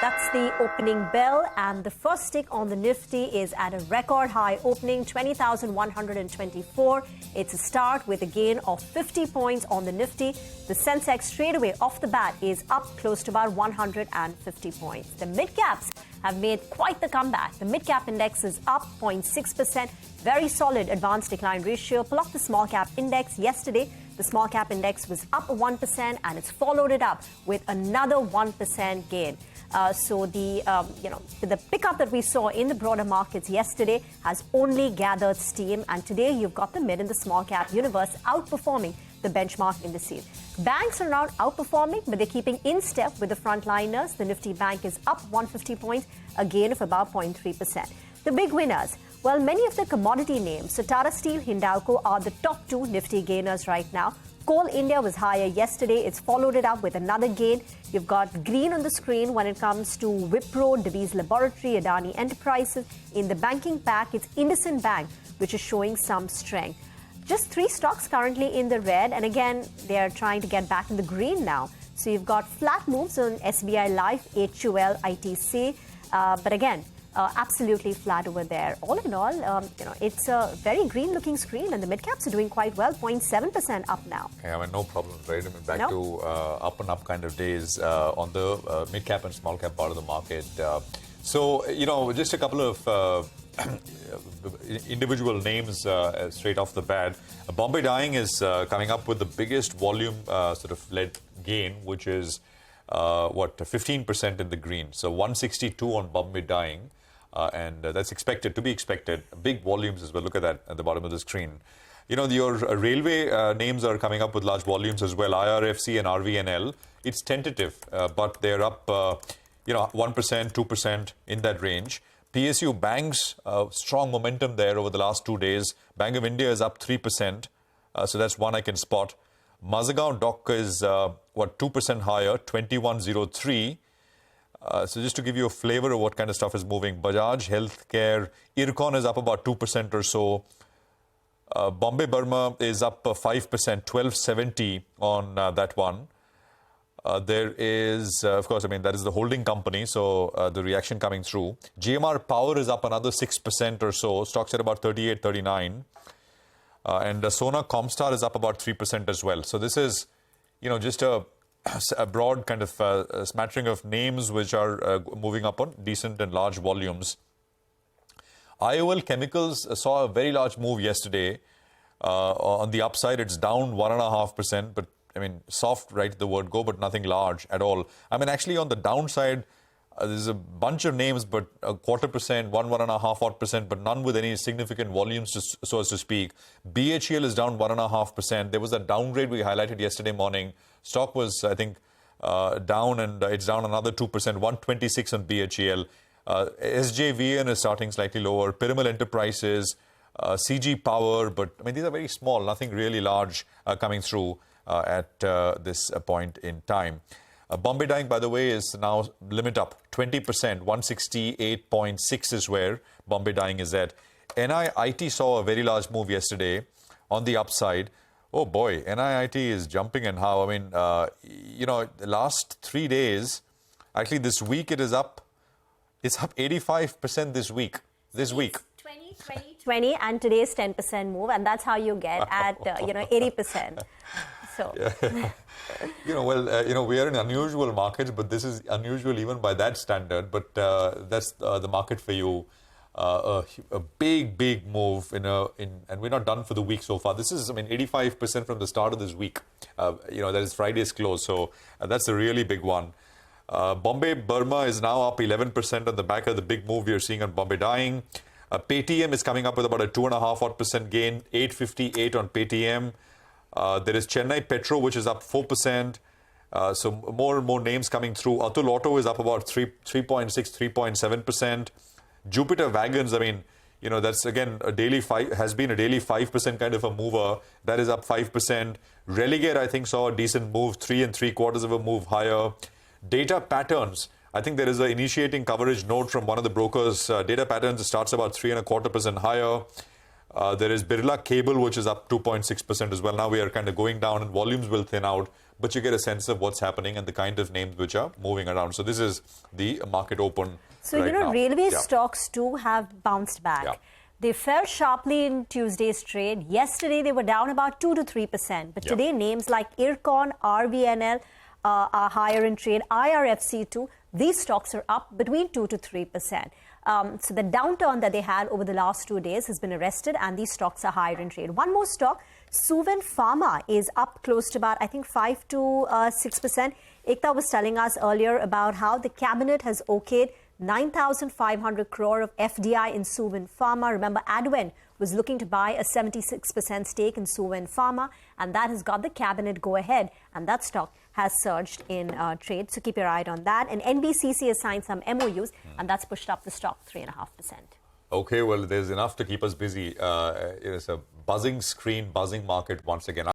That's the opening bell, and the first tick on the Nifty is at a record high opening, 20,124. It's a start with a gain of 50 points on the Nifty. The Sensex straight away off the bat is up close to about 150 points. The mid-caps have made quite the comeback. The mid-cap index is up 0.6%. Very solid advanced decline ratio. Pull up the small-cap index yesterday. The small-cap index was up 1%, and it's followed it up with another 1% gain. So the pickup that we saw in the broader markets yesterday has only gathered steam, and today you've got the mid and the small cap universe outperforming the benchmark indices. Banks are not outperforming, but they're keeping in step with the frontliners. The Nifty Bank is up 150 points, a gain of about 0.3%. The big winners, well, many of the commodity names, so Tata Steel, Hindalco are the top two Nifty gainers right now. Coal India was higher yesterday. It's followed it up with another gain. You've got green on the screen when it comes to Wipro, Divis Laboratory, Adani Enterprises. In the banking pack, it's Indices Bank, which is showing some strength. Just three stocks currently in the red, and again, they're trying to get back in the green now. So you've got flat moves on SBI Life, HUL, ITC, but again, absolutely flat over there. All in all, it's a very green-looking screen, and the mid-caps are doing quite well, 0.7% up now. Yeah, I mean, no problems, right? I mean, back to up and up kind of days on the mid-cap and small-cap part of the market. So, just a couple of individual names straight off the bat. Bombay Dyeing is coming up with the biggest volume sort of led gain, which is 15% in the green. So 162 on Bombay Dyeing. And that's expected to be expected. Big volumes as well. Look at that at the bottom of the screen. Your railway names are coming up with large volumes as well. IRFC and RVNL. It's tentative, but they're up, 1%, 2% in that range. PSU banks, strong momentum there over the last 2 days. Bank of India is up 3%. So that's one I can spot. Mazagon Dock is, 2% higher, 2103. So just to give you a flavor of what kind of stuff is moving, Bajaj Healthcare, Ircon is up about 2% or so. Bombay Burma is up 5%, 1270 on that one. There is, of course, that is the holding company, so the reaction coming through. GMR Power is up another 6% or so. Stocks at about 38, 39. And Sona Comstar is up about 3% as well. So this is, just a broad kind of smattering of names which are moving up on decent and large volumes. IOL Chemicals saw a very large move yesterday. On the upside, it's down 1.5%, but soft, right, the word go, but nothing large at all. Actually on the downside, there's a bunch of names, but 0.25%, 1.5%, but none with any significant volumes, so as to speak. BHEL is down 1.5%. There was a downgrade we highlighted yesterday morning. Stock was, I think, down, and it's down another 2%, 126 on BHEL. SJVN is starting slightly lower. Piramal Enterprises, CG Power, but these are very small, nothing really large coming through at this point in time. Bombay Dyeing, by the way, is now limit up 20%, 168.6 is where Bombay Dyeing is at. NIIT saw a very large move yesterday on the upside. Oh boy, NIIT is jumping, and how? The last 3 days, actually this week it is up. It's up 85% this week. This week. 20, and today's 10% move, and that's how you get at 80%. So. Yeah. We are in unusual markets, but this is unusual even by that standard. But that's the market for you. A big move and we're not done for the week so far. This is 85% from the start of this week. That is Friday's close, so that's a really big one. Bombay Burma is now up 11% on the back of the big move we are seeing on Bombay Dyeing. Paytm is coming up with about a 2.5% gain, 858 on Paytm. There is Chennai Petro, which is up 4%. So more and more names coming through. Atul Auto is up about 3.6, 3.7%. Jupiter Wagons, that's again has been a daily 5% kind of a mover. That is up 5%. Religare, I think, saw a decent move, 3 3/4 of a move higher. Data Patterns, I think there is an initiating coverage note from one of the brokers. Data Patterns starts about 3.25% higher. There is Birla Cable, which is up 2.6% as well. Now we are kind of going down and volumes will thin out. but you get a sense of what's happening and the kind of names which are moving around. So this is the market open. So, right now. railway stocks too have bounced back. Yeah. They fell sharply in Tuesday's trade. Yesterday, they were down about 2 to 3%. But today, names like IRCON, RVNL are higher in trade. IRFC too. These stocks are up between 2 to 3%. So the downturn that they had over the last 2 days has been arrested, and these stocks are higher in trade. One more stock, Suven Pharma, is up close to about, I think, 5 to 6%. Ekta was telling us earlier about how the cabinet has okayed 9,500 crore of FDI in Suven Pharma. Remember, Advent was looking to buy a 76% stake in Suven Pharma, and that has got the cabinet go ahead, and that stock has surged in trade. So keep your eye on that. And NBCC has signed some MOUs, and that's pushed up the stock 3.5%. Okay, well, there's enough to keep us busy. It's a buzzing screen, buzzing market once again.